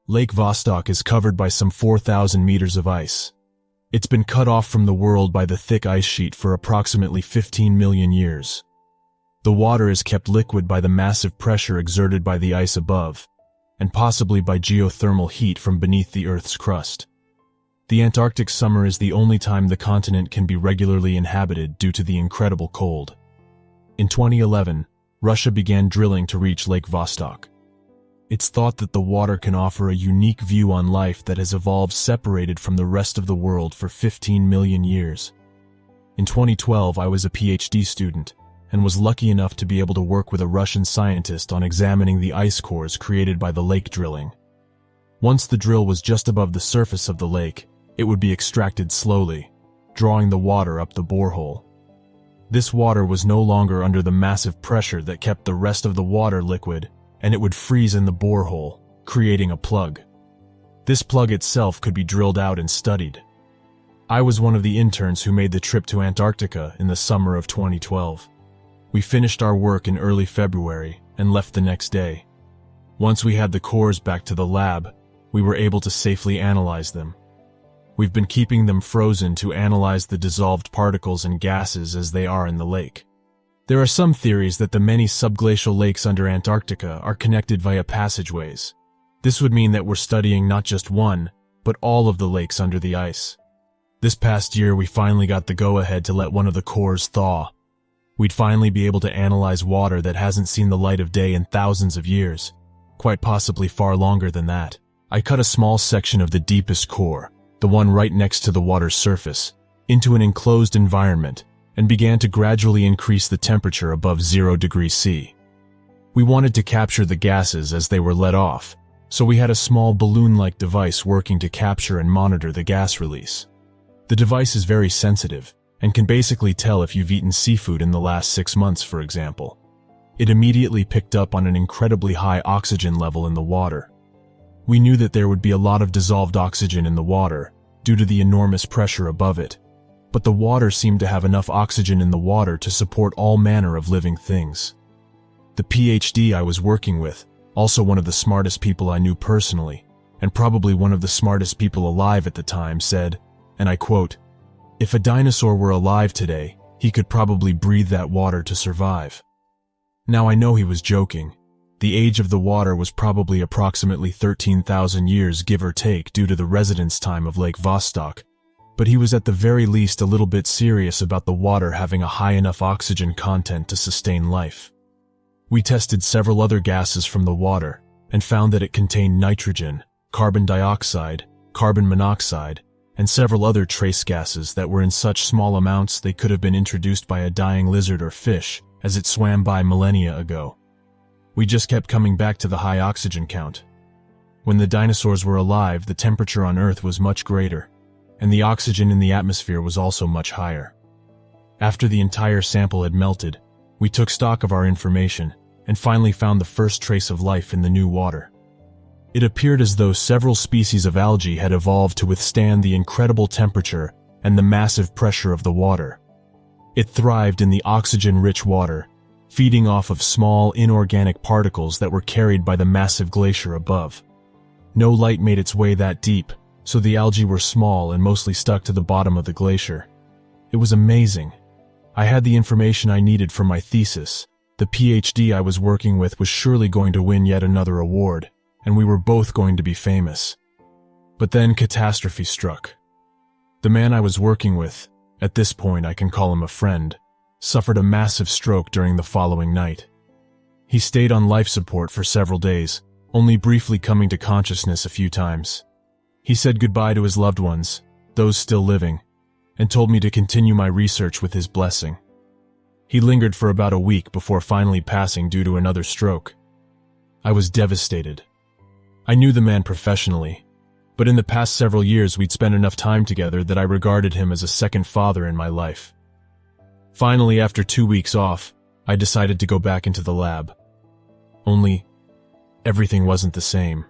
Lake Vostok is covered by some 4,000 meters of ice. It's been cut off from the world by the thick ice sheet for approximately 15 million years. The water is kept liquid by the massive pressure exerted by the ice above, and possibly by geothermal heat from beneath the Earth's crust. The Antarctic summer is the only time the continent can be regularly inhabited due to the incredible cold. In 2011, Russia began drilling to reach Lake Vostok. It's thought that the water can offer a unique view on life that has evolved separated from the rest of the world for 15 million years. In 2012, I was a PhD student and was lucky enough to be able to work with a Russian scientist on examining the ice cores created by the lake drilling. Once the drill was just above the surface of the lake, it would be extracted slowly, drawing the water up the borehole. This water was no longer under the massive pressure that kept the rest of the water liquid, and it would freeze in the borehole, creating a plug. This plug itself could be drilled out and studied. I was one of the interns who made the trip to Antarctica in the summer of 2012. We finished our work in early February and left the next day. Once we had the cores back to the lab, we were able to safely analyze them. We've been keeping them frozen to analyze the dissolved particles and gases as they are in the lake. There are some theories that the many subglacial lakes under Antarctica are connected via passageways. This would mean that we're studying not just one, but all of the lakes under the ice. This past year, we finally got the go-ahead to let one of the cores thaw. We'd finally be able to analyze water that hasn't seen the light of day in thousands of years, quite possibly far longer than that. I cut a small section of the deepest core, the one right next to the water's surface, into an enclosed environment, and began to gradually increase the temperature above 0 degrees C. We wanted to capture the gases as they were let off, so we had a small balloon-like device working to capture and monitor the gas release. The device is very sensitive, and can basically tell if you've eaten seafood in the last 6 months, for example. It immediately picked up on an incredibly high oxygen level in the water. We knew that there would be a lot of dissolved oxygen in the water, due to the enormous pressure above it. But the water seemed to have enough oxygen in the water to support all manner of living things. The PhD I was working with, also one of the smartest people I knew personally, and probably one of the smartest people alive at the time, said, and I quote, "If a dinosaur were alive today, he could probably breathe that water to survive." Now I know he was joking. The age of the water was probably approximately 13,000 years, give or take, due to the residence time of Lake Vostok. But he was at the very least a little bit serious about the water having a high enough oxygen content to sustain life. We tested several other gases from the water and found that it contained nitrogen, carbon dioxide, carbon monoxide, and several other trace gases that were in such small amounts they could have been introduced by a dying lizard or fish as it swam by millennia ago. We just kept coming back to the high oxygen count. When the dinosaurs were alive, the temperature on Earth was much greater, and the oxygen in the atmosphere was also much higher. After the entire sample had melted, we took stock of our information and finally found the first trace of life in the new water. It appeared as though several species of algae had evolved to withstand the incredible temperature and the massive pressure of the water. It thrived in the oxygen-rich water, feeding off of small, inorganic particles that were carried by the massive glacier above. No light made its way that deep, so the algae were small and mostly stuck to the bottom of the glacier. It was amazing. I had the information I needed for my thesis. The PhD I was working with was surely going to win yet another award, and we were both going to be famous. But then catastrophe struck. The man I was working with, at this point I can call him a friend, suffered a massive stroke during the following night. He stayed on life support for several days, only briefly coming to consciousness a few times. He said goodbye to his loved ones, those still living, and told me to continue my research with his blessing. He lingered for about a week before finally passing due to another stroke. I was devastated. I knew the man professionally, but in the past several years we'd spent enough time together that I regarded him as a second father in my life. Finally, after 2 weeks off, I decided to go back into the lab. Only, everything wasn't the same.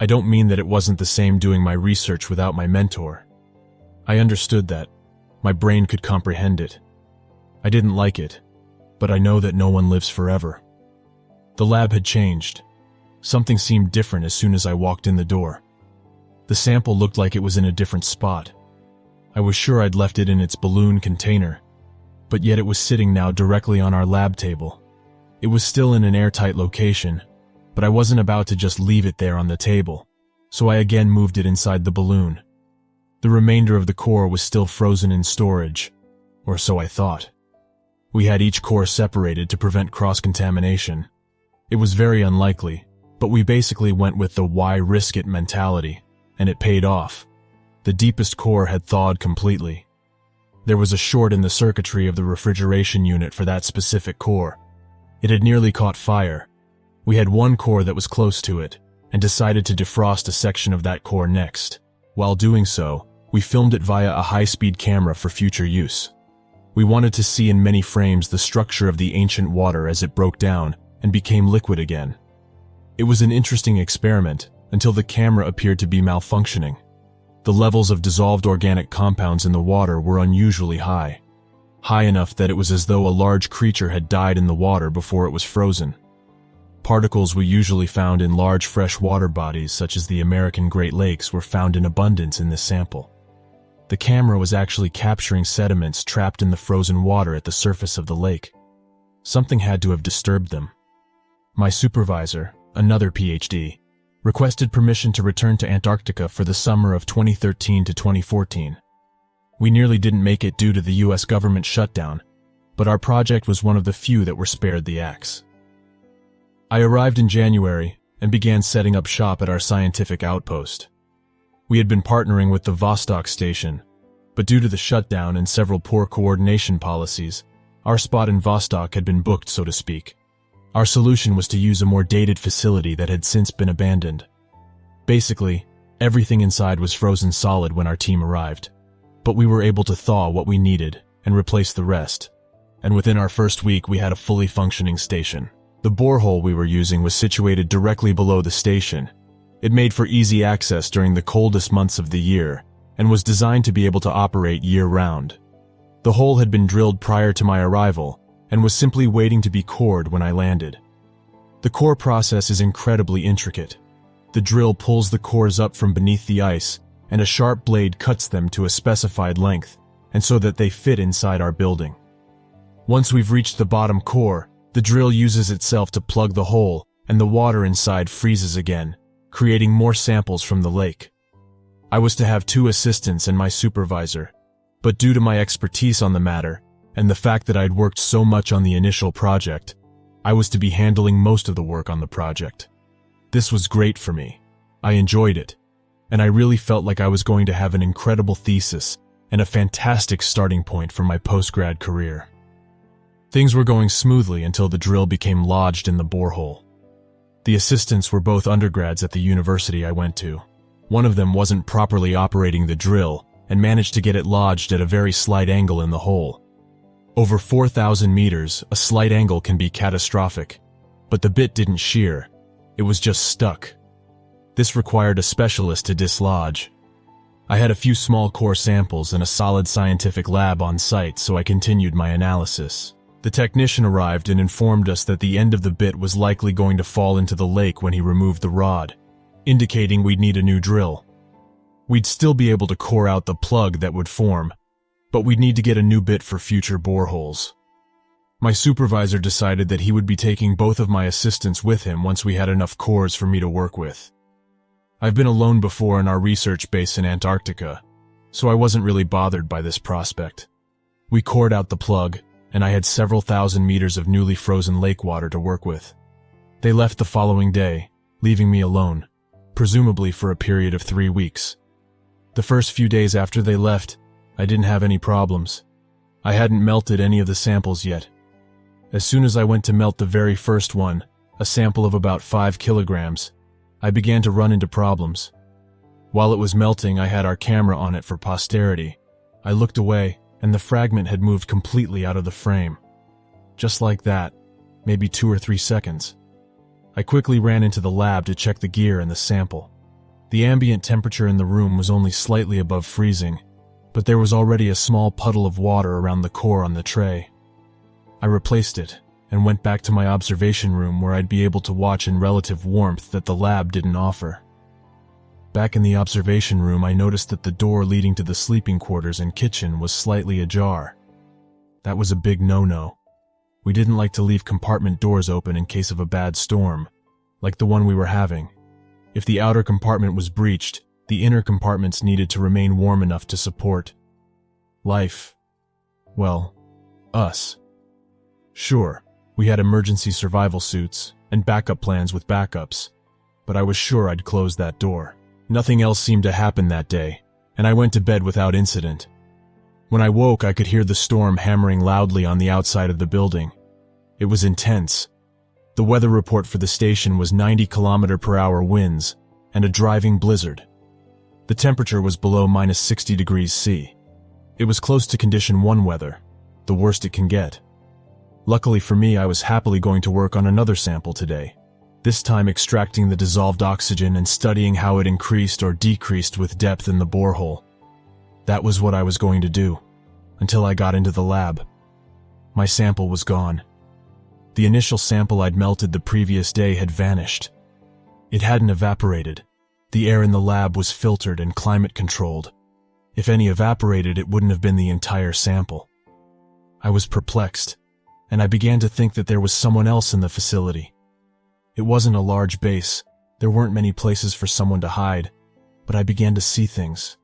I don't mean that it wasn't the same doing my research without my mentor. I understood that. My brain could comprehend it. I didn't like it, but I know that no one lives forever. The lab had changed. something seemed different as soon as I walked in the door. The sample looked like it was in a different spot. I was sure I'd left it in its balloon container, but yet it was sitting now directly on our lab table. It was still in an airtight location, but I wasn't about to just leave it there on the table, so I again moved it inside the balloon. The remainder of the core was still frozen in storage, or so I thought. We had each core separated to prevent cross-contamination. It was very unlikely, but we basically went with the why risk it mentality, and it paid off. The deepest core had thawed completely. There was a short in the circuitry of the refrigeration unit for that specific core. It had nearly caught fire. We had one core that was close to it, and decided to defrost a section of that core next. While doing so, we filmed it via a high-speed camera for future use. We wanted to see in many frames the structure of the ancient water as it broke down and became liquid again. It was an interesting experiment until the camera appeared to be malfunctioning. The levels of dissolved organic compounds in the water were unusually high. High enough that it was as though a large creature had died in the water before it was frozen. Particles we usually found in large freshwater bodies such as the American Great Lakes were found in abundance in this sample. The camera was actually capturing sediments trapped in the frozen water at the surface of the lake. Something had to have disturbed them. My supervisor, another PhD, requested permission to return to Antarctica for the summer of 2013 to 2014. We nearly didn't make it due to the US government shutdown, but our project was one of the few that were spared the axe. I arrived in January and began setting up shop at our scientific outpost. We had been partnering with the Vostok station, but due to the shutdown and several poor coordination policies, our spot in Vostok had been booked, so to speak. Our solution was to use a more dated facility that had since been abandoned. Basically, everything inside was frozen solid when our team arrived, but we were able to thaw what we needed and replace the rest, and within our first week we had a fully functioning station. The borehole we were using was situated directly below the station. It made for easy access during the coldest months of the year, and was designed to be able to operate year-round. The hole had been drilled prior to my arrival, and was simply waiting to be cored when I landed. The core process is incredibly intricate. The drill pulls the cores up from beneath the ice, and a sharp blade cuts them to a specified length, and so that they fit inside our building. Once we've reached the bottom core, the drill uses itself to plug the hole, and the water inside freezes again, creating more samples from the lake. I was to have 2 assistants and my supervisor, but due to my expertise on the matter, and the fact that I'd worked so much on the initial project, I was to be handling most of the work on the project. This was great for me. I enjoyed it, and I really felt like I was going to have an incredible thesis and a fantastic starting point for my post-grad career. Things were going smoothly until the drill became lodged in the borehole. The assistants were both undergrads at the university I went to. One of them wasn't properly operating the drill and managed to get it lodged at a very slight angle in the hole. Over 4,000 meters, a slight angle can be catastrophic, but the bit didn't shear. It was just stuck. This required a specialist to dislodge. I had a few small core samples and a solid scientific lab on site, so I continued my analysis. The technician arrived and informed us that the end of the bit was likely going to fall into the lake when he removed the rod, indicating we'd need a new drill. We'd still be able to core out the plug that would form, but we'd need to get a new bit for future boreholes. My supervisor decided that he would be taking both of my assistants with him once we had enough cores for me to work with. I've been alone before in our research base in Antarctica, so I wasn't really bothered by this prospect. We cored out the plug, and I had several thousand meters of newly frozen lake water to work with. They left the following day, leaving me alone, presumably for a period of 3 weeks. The first few days after they left, I didn't have any problems. I hadn't melted any of the samples yet. As soon as I went to melt the very first one, a sample of about 5 kilograms, I began to run into problems. While it was melting, I had our camera on it for posterity. I looked away, and the fragment had moved completely out of the frame. Just like that, maybe 2 or 3 seconds. I quickly ran into the lab to check the gear and the sample. The ambient temperature in the room was only slightly above freezing, but there was already a small puddle of water around the core on the tray. I replaced it, and went back to my observation room where I'd be able to watch in relative warmth that the lab didn't offer. Back in the observation room, I noticed that the door leading to the sleeping quarters and kitchen was slightly ajar. That was a big no-no. We didn't like to leave compartment doors open in case of a bad storm, like the one we were having. If the outer compartment was breached, the inner compartments needed to remain warm enough to support life. Well, us. Sure, we had emergency survival suits and backup plans with backups, but I was sure I'd close that door. Nothing else seemed to happen that day, and I went to bed without incident. When I woke, I could hear the storm hammering loudly on the outside of the building. It was intense. The weather report for the station was 90 km/h winds and a driving blizzard. The temperature was below -60 degrees C. It was close to condition 1 weather, the worst it can get. Luckily for me, I was happily going to work on another sample today, this time extracting the dissolved oxygen and studying how it increased or decreased with depth in the borehole. That was what I was going to do, until I got into the lab. My sample was gone. The initial sample I'd melted the previous day had vanished. It hadn't evaporated. The air in the lab was filtered and climate-controlled. If any evaporated, it wouldn't have been the entire sample. I was perplexed, and I began to think that there was someone else in the facility. It wasn't a large base. There weren't many places for someone to hide, but I began to see things.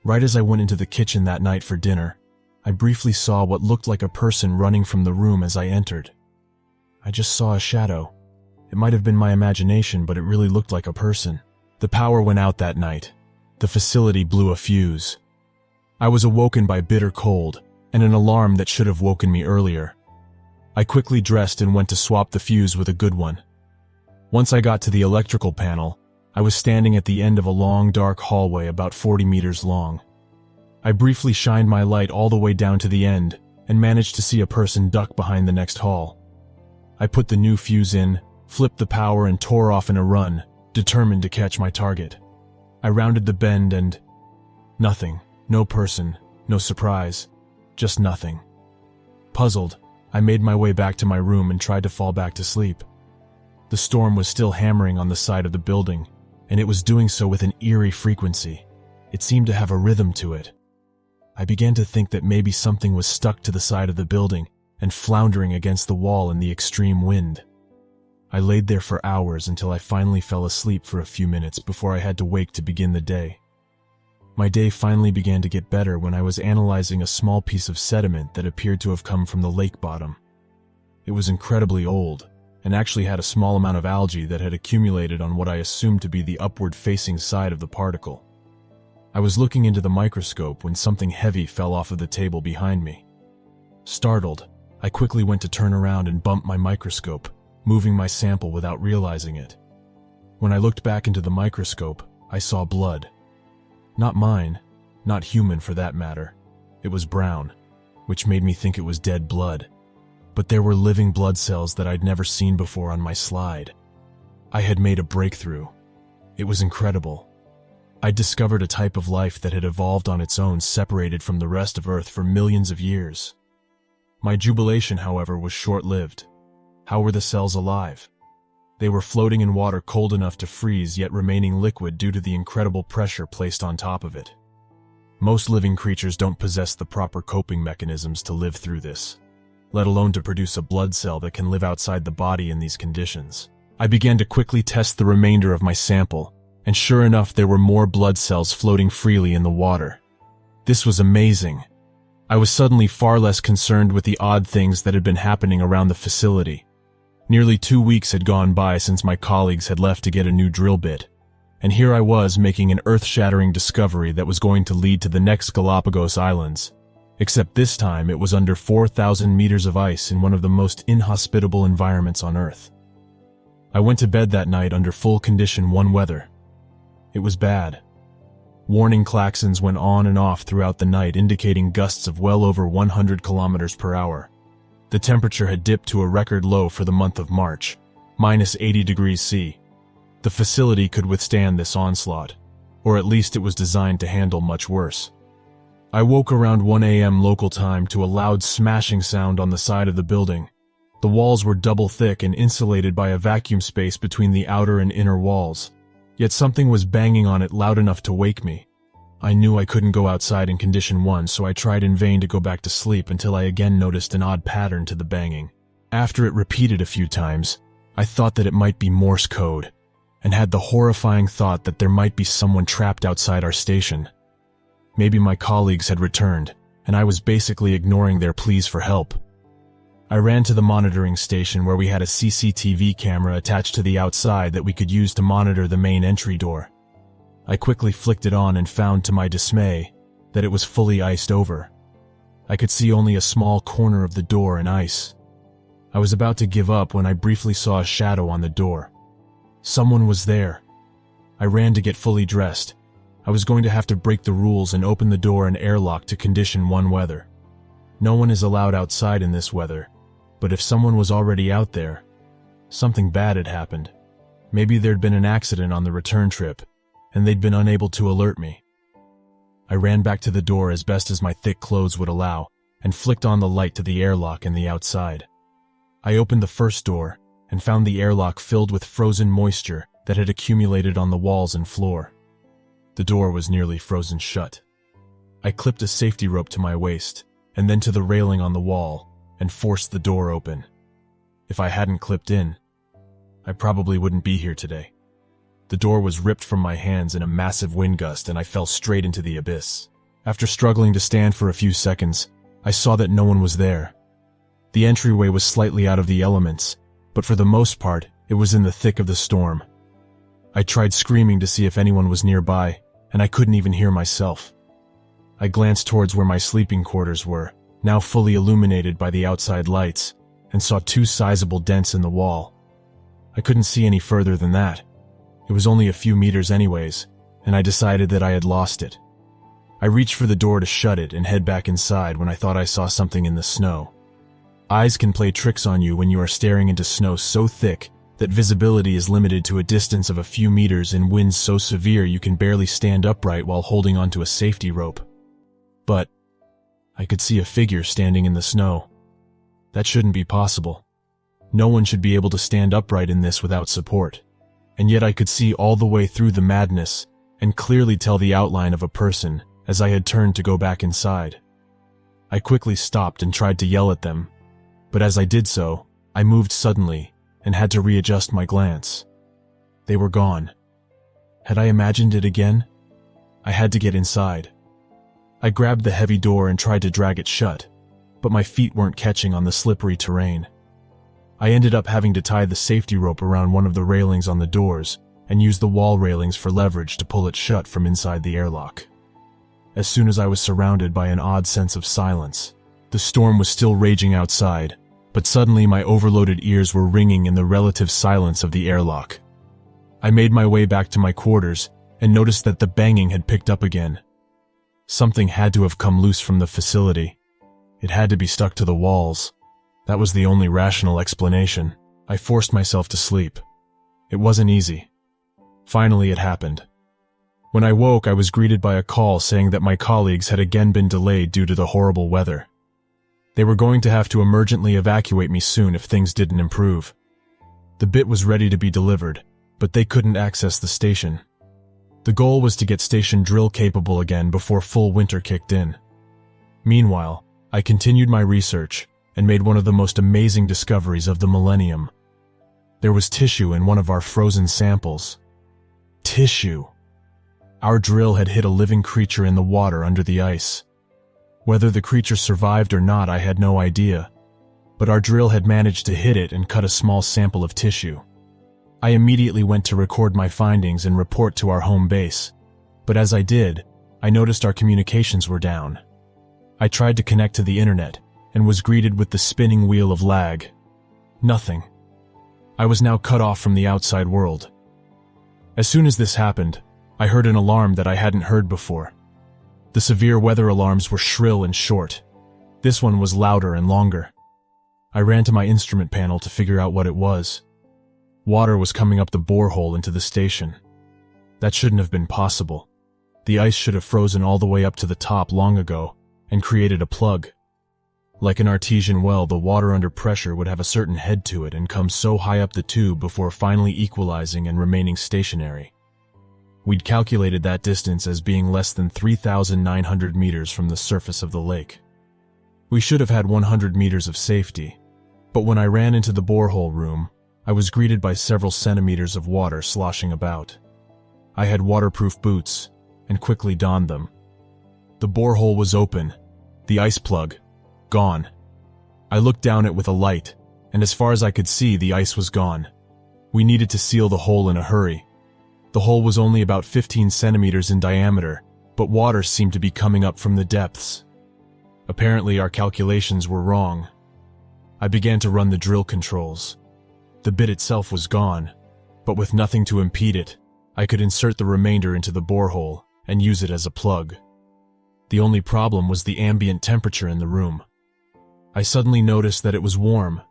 Right as I went into the kitchen that night for dinner, I briefly saw what looked like a person running from the room as I entered. I just saw a shadow. It might have been my imagination, but it really looked like a person. The power went out that night. The facility blew a fuse. I was awoken by bitter cold and an alarm that should have woken me earlier. I quickly dressed and went to swap the fuse with a good one. Once I got to the electrical panel, I was standing at the end of a long, dark hallway about 40 meters long. I briefly shined my light all the way down to the end and managed to see a person duck behind the next hall. I put the new fuse in, flipped the power, and tore off in a run, determined to catch my target. I rounded the bend and nothing. No person, no surprise, just nothing. Puzzled, I made my way back to my room and tried to fall back to sleep. The storm was still hammering on the side of the building, and it was doing so with an eerie frequency. It seemed to have a rhythm to it. I began to think that maybe something was stuck to the side of the building and floundering against the wall in the extreme wind. I laid there for hours until I finally fell asleep for a few minutes before I had to wake to begin the day. My day finally began to get better when I was analyzing a small piece of sediment that appeared to have come from the lake bottom. It was incredibly old, and actually had a small amount of algae that had accumulated on what I assumed to be the upward-facing side of the particle. I was looking into the microscope when something heavy fell off of the table behind me. Startled, I quickly went to turn around and bump my microscope, moving my sample without realizing it. When I looked back into the microscope, I saw blood. Not mine, not human for that matter. It was brown, which made me think it was dead blood. But there were living blood cells that I'd never seen before on my slide. I had made a breakthrough. It was incredible. I'd discovered a type of life that had evolved on its own, separated from the rest of Earth for millions of years. My jubilation, however, was short-lived. How were the cells alive? They were floating in water cold enough to freeze, yet remaining liquid due to the incredible pressure placed on top of it. Most living creatures don't possess the proper coping mechanisms to live through this, let alone to produce a blood cell that can live outside the body in these conditions. I began to quickly test the remainder of my sample, and sure enough, there were more blood cells floating freely in the water. This was amazing. I was suddenly far less concerned with the odd things that had been happening around the facility. Nearly 2 weeks had gone by since my colleagues had left to get a new drill bit, and here I was making an earth-shattering discovery that was going to lead to the next Galapagos Islands. Except this time it was under 4,000 meters of ice in one of the most inhospitable environments on Earth. I went to bed that night under full condition 1 weather. It was bad. Warning klaxons went on and off throughout the night, indicating gusts of well over 100 kilometers per hour. The temperature had dipped to a record low for the month of March, -80 degrees C. The facility could withstand this onslaught, or at least it was designed to handle much worse. I woke around 1 a.m. local time to a loud smashing sound on the side of the building. The walls were double thick and insulated by a vacuum space between the outer and inner walls, yet something was banging on it loud enough to wake me. I knew I couldn't go outside in condition 1, so I tried in vain to go back to sleep until I again noticed an odd pattern to the banging. After it repeated a few times, I thought that it might be Morse code, and had the horrifying thought that there might be someone trapped outside our station. Maybe my colleagues had returned, and I was basically ignoring their pleas for help. I ran to the monitoring station where we had a CCTV camera attached to the outside that we could use to monitor the main entry door. I quickly flicked it on and found, to my dismay, that it was fully iced over. I could see only a small corner of the door in ice. I was about to give up when I briefly saw a shadow on the door. Someone was there. I ran to get fully dressed. I was going to have to break the rules and open the door and airlock to condition 1 weather. No one is allowed outside in this weather, but if someone was already out there, something bad had happened. Maybe there'd been an accident on the return trip, and they'd been unable to alert me. I ran back to the door as best as my thick clothes would allow, and flicked on the light to the airlock in the outside. I opened the first door, and found the airlock filled with frozen moisture that had accumulated on the walls and floor. The door was nearly frozen shut. I clipped a safety rope to my waist, and then to the railing on the wall, and forced the door open. If I hadn't clipped in, I probably wouldn't be here today. The door was ripped from my hands in a massive wind gust, and I fell straight into the abyss. After struggling to stand for a few seconds, I saw that no one was there. The entryway was slightly out of the elements, but for the most part, it was in the thick of the storm. I tried screaming to see if anyone was nearby, and I couldn't even hear myself. I glanced towards where my sleeping quarters were, now fully illuminated by the outside lights, and saw 2 sizable dents in the wall. I couldn't see any further than that. It was only a few meters anyways, and I decided that I had lost it. I reached for the door to shut it and head back inside when I thought I saw something in the snow. Eyes can play tricks on you when you are staring into snow so thick that visibility is limited to a distance of a few meters in winds so severe you can barely stand upright while holding onto a safety rope. But I could see a figure standing in the snow. That shouldn't be possible. No one should be able to stand upright in this without support. And yet I could see all the way through the madness and clearly tell the outline of a person as I had turned to go back inside. I quickly stopped and tried to yell at them, but as I did so, I moved suddenly and had to readjust my glance. They were gone. Had I imagined it again? I had to get inside. I grabbed the heavy door and tried to drag it shut, but my feet weren't catching on the slippery terrain. I ended up having to tie the safety rope around one of the railings on the doors and use the wall railings for leverage to pull it shut from inside the airlock. As soon as I was surrounded by an odd sense of silence, the storm was still raging outside, but suddenly my overloaded ears were ringing in the relative silence of the airlock. I made my way back to my quarters and noticed that the banging had picked up again. Something had to have come loose from the facility. It had to be stuck to the walls. That was the only rational explanation. I forced myself to sleep. It wasn't easy. Finally, it happened. When I woke, I was greeted by a call saying that my colleagues had again been delayed due to the horrible weather. They were going to have to emergently evacuate me soon if things didn't improve. The bit was ready to be delivered, but they couldn't access the station. The goal was to get station drill capable again before full winter kicked in. Meanwhile, I continued my research and made one of the most amazing discoveries of the millennium. There was tissue in one of our frozen samples. Tissue. Our drill had hit a living creature in the water under the ice. Whether the creature survived or not, I had no idea, but our drill had managed to hit it and cut a small sample of tissue. I immediately went to record my findings and report to our home base, but as I did, I noticed our communications were down. I tried to connect to the internet and was greeted with the spinning wheel of lag. Nothing. I was now cut off from the outside world. As soon as this happened, I heard an alarm that I hadn't heard before. The severe weather alarms were shrill and short. This one was louder and longer. I ran to my instrument panel to figure out what it was. Water was coming up the borehole into the station. That shouldn't have been possible. The ice should have frozen all the way up to the top long ago and created a plug. Like an artesian well, the water under pressure would have a certain head to it and come so high up the tube before finally equalizing and remaining stationary. We'd calculated that distance as being less than 3,900 meters from the surface of the lake. We should have had 100 meters of safety, but when I ran into the borehole room, I was greeted by several centimeters of water sloshing about. I had waterproof boots and quickly donned them. The borehole was open, the ice plug gone. I looked down it with a light, and as far as I could see, the ice was gone. We needed to seal the hole in a hurry. The hole was only about 15 centimeters in diameter, but water seemed to be coming up from the depths. Apparently, our calculations were wrong. I began to run the drill controls. The bit itself was gone, but with nothing to impede it, I could insert the remainder into the borehole and use it as a plug. The only problem was the ambient temperature in the room. I suddenly noticed that it was warm,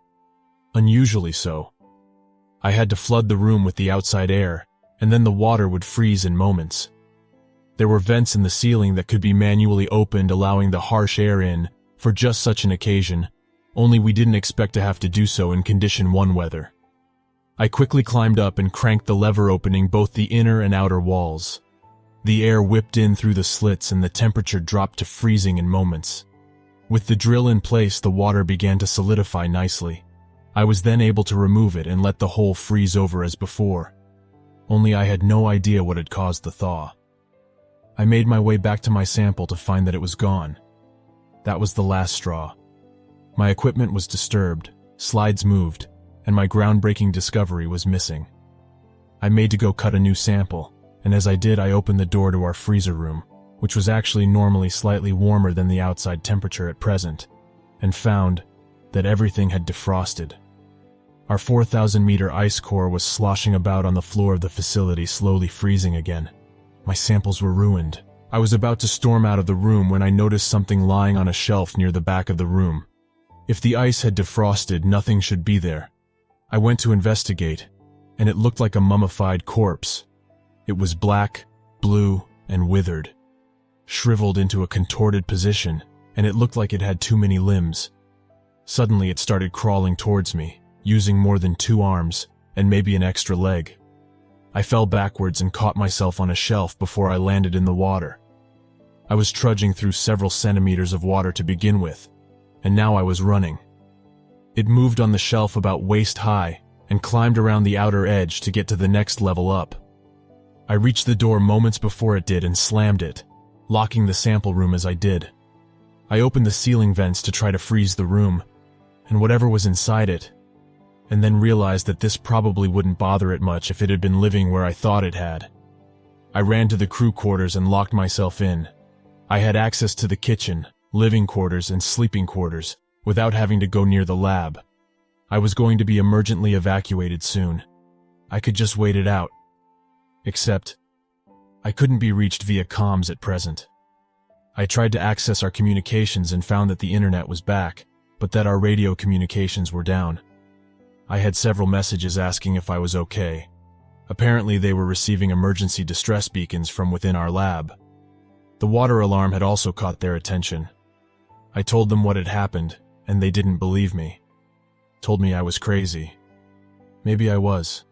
unusually so. I had to flood the room with the outside air, and then the water would freeze in moments. There were vents in the ceiling that could be manually opened, allowing the harsh air in for just such an occasion, only we didn't expect to have to do so in Condition 1 weather. I quickly climbed up and cranked the lever, opening both the inner and outer walls. The air whipped in through the slits and the temperature dropped to freezing in moments. With the drill in place, the water began to solidify nicely. I was then able to remove it and let the hole freeze over as before. Only I had no idea what had caused the thaw. I made my way back to my sample to find that it was gone. That was the last straw. My equipment was disturbed, slides moved, and my groundbreaking discovery was missing. I made to go cut a new sample, and as I did, I opened the door to our freezer room, which was actually normally slightly warmer than the outside temperature at present, and found that everything had defrosted. Our 4,000-meter ice core was sloshing about on the floor of the facility, slowly freezing again. My samples were ruined. I was about to storm out of the room when I noticed something lying on a shelf near the back of the room. If the ice had defrosted, nothing should be there. I went to investigate, and it looked like a mummified corpse. It was black, blue, and withered, shriveled into a contorted position, and it looked like it had too many limbs. Suddenly it started crawling towards me, using more than 2 arms, and maybe an extra leg. I fell backwards and caught myself on a shelf before I landed in the water. I was trudging through several centimeters of water to begin with, and now I was running. It moved on the shelf about waist high and climbed around the outer edge to get to the next level up. I reached the door moments before it did and slammed it, locking the sample room as I did. I opened the ceiling vents to try to freeze the room, and whatever was inside it, and then realized that this probably wouldn't bother it much if it had been living where I thought it had. I ran to the crew quarters and locked myself in. I had access to the kitchen, living quarters, and sleeping quarters without having to go near the lab. I was going to be emergently evacuated soon. I could just wait it out. Except, I couldn't be reached via comms at present. I tried to access our communications and found that the internet was back, but that our radio communications were down. I had several messages asking if I was okay. Apparently they were receiving emergency distress beacons from within our lab. The water alarm had also caught their attention. I told them what had happened, and they didn't believe me. Told me I was crazy. Maybe I was.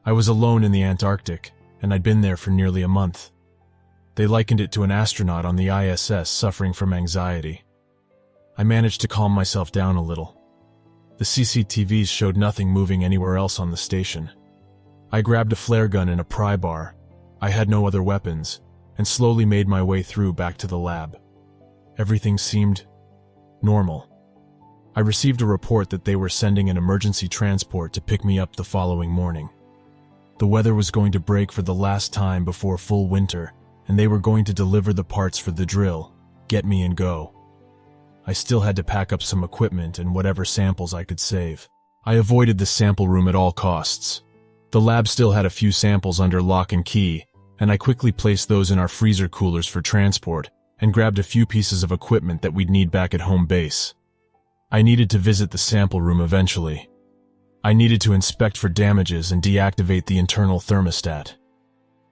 I was alone in the Antarctic, and I'd been there for nearly a month. They likened it to an astronaut on the ISS suffering from anxiety. I managed to calm myself down a little. The CCTVs showed nothing moving anywhere else on the station. I grabbed a flare gun and a pry bar. I had no other weapons, and slowly made my way through back to the lab. Everything seemed normal. I received a report that they were sending an emergency transport to pick me up the following morning. The weather was going to break for the last time before full winter, and they were going to deliver the parts for the drill, get me and go. I still had to pack up some equipment and whatever samples I could save. I avoided the sample room at all costs. The lab still had a few samples under lock and key, and I quickly placed those in our freezer coolers for transport and grabbed a few pieces of equipment that we'd need back at home base. I needed to visit the sample room eventually. I needed to inspect for damages and deactivate the internal thermostat.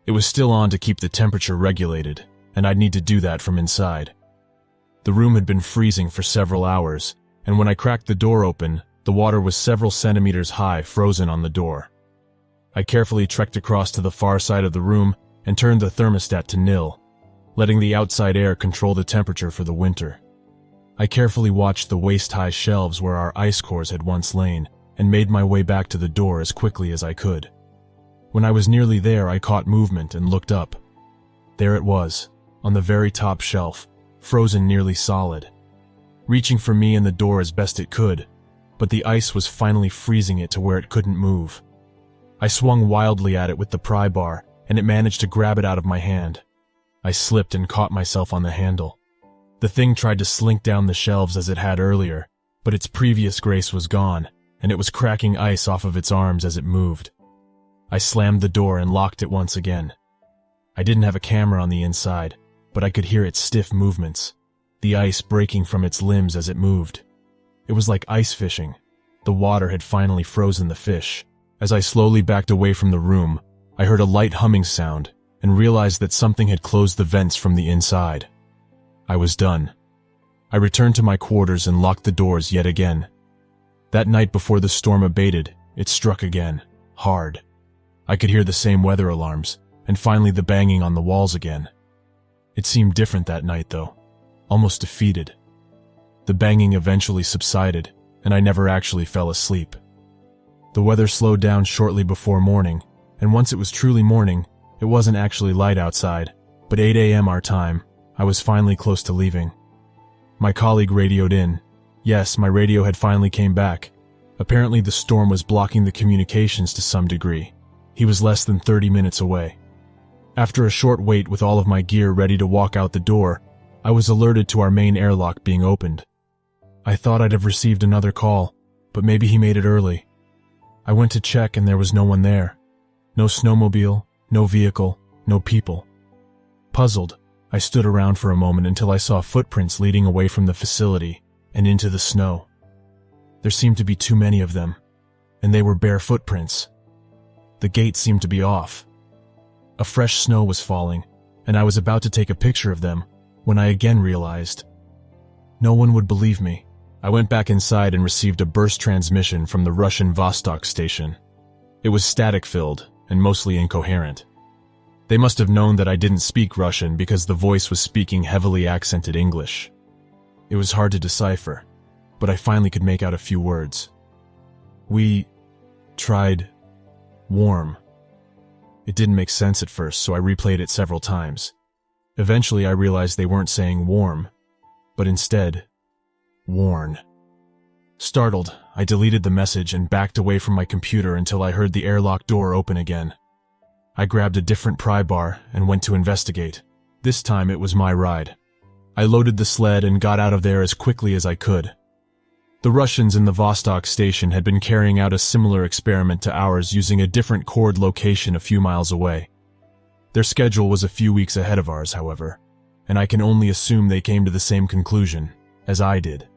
It was still on to keep the temperature regulated, and I'd need to do that from inside. The room had been freezing for several hours, and when I cracked the door open, the water was several centimeters high, frozen on the door. I carefully trekked across to the far side of the room and turned the thermostat to nil, letting the outside air control the temperature for the winter. I carefully watched the waist-high shelves where our ice cores had once lain, and made my way back to the door as quickly as I could. When I was nearly there, I caught movement and looked up. There it was, on the very top shelf, frozen nearly solid, reaching for me and the door as best it could, but the ice was finally freezing it to where it couldn't move. I swung wildly at it with the pry bar, and it managed to grab it out of my hand. I slipped and caught myself on the handle. The thing tried to slink down the shelves as it had earlier, but its previous grace was gone, and it was cracking ice off of its arms as it moved. I slammed the door and locked it once again. I didn't have a camera on the inside, but I could hear its stiff movements, the ice breaking from its limbs as it moved. It was like ice fishing. The water had finally frozen the fish. As I slowly backed away from the room, I heard a light humming sound and realized that something had closed the vents from the inside. I was done. I returned to my quarters and locked the doors yet again. That night before the storm abated, it struck again, hard. I could hear the same weather alarms, and finally the banging on the walls again. It seemed different that night though, almost defeated. The banging eventually subsided, and I never actually fell asleep. The weather slowed down shortly before morning, and once it was truly morning, it wasn't actually light outside, but 8 a.m. our time, I was finally close to leaving. My colleague radioed in. Yes, my radio had finally came back. Apparently the storm was blocking the communications to some degree. He was less than 30 minutes away. After a short wait with all of my gear ready to walk out the door, I was alerted to our main airlock being opened. I thought I'd have received another call, but maybe he made it early. I went to check and there was no one there. No snowmobile, no vehicle, no people. Puzzled, I stood around for a moment until I saw footprints leading away from the facility and into the snow. There seemed to be too many of them, and they were bare footprints. The gate seemed to be off. A fresh snow was falling, and I was about to take a picture of them when I again realized no one would believe me. I went back inside and received a burst transmission from the Russian Vostok station. It was static-filled and mostly incoherent. They must have known that I didn't speak Russian because the voice was speaking heavily accented English. It was hard to decipher, but I finally could make out a few words. We tried warm. It didn't make sense at first, so I replayed it several times. Eventually, I realized they weren't saying warm, but instead, warn. Startled, I deleted the message and backed away from my computer until I heard the airlock door open again. I grabbed a different pry bar and went to investigate. This time it was my ride. I loaded the sled and got out of there as quickly as I could. The Russians in the Vostok station had been carrying out a similar experiment to ours using a different cord location a few miles away. Their schedule was a few weeks ahead of ours, however, and I can only assume they came to the same conclusion as I did.